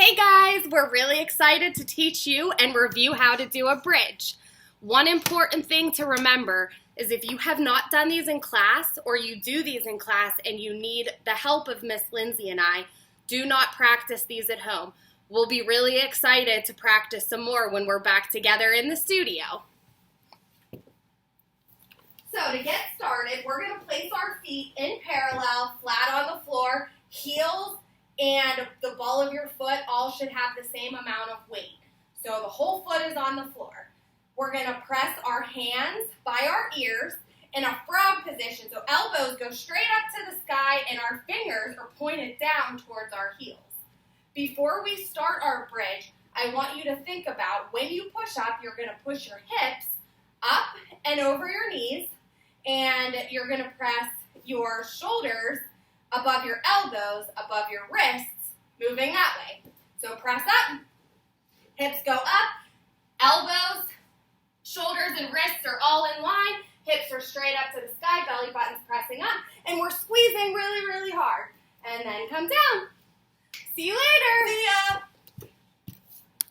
Hey guys, we're really excited to teach you and review how to do a bridge. One important thing to remember is if you have not done these in class or you do these in class and you need the help of Miss Lindsay and I, do not practice these at home. We'll be really excited to practice some more when we're back together in the studio. So to get started, we're going to place our feet in parallel, flat on the floor, heels and the ball of your foot all should have the same amount of weight. So the whole foot is on the floor. We're going to press our hands by our ears in a frog position. So elbows go straight up to the sky and our fingers are pointed down towards our heels. Before we start our bridge, I want you to think about when you push up, you're going to push your hips up and over your knees, and you're going to press your shoulders above your elbows, above your wrists, moving that way. So press up, hips go up, elbows, shoulders and wrists are all in line, hips are straight up to the sky, belly button's pressing up, and we're squeezing really, really hard. And then come down. See you later. See ya.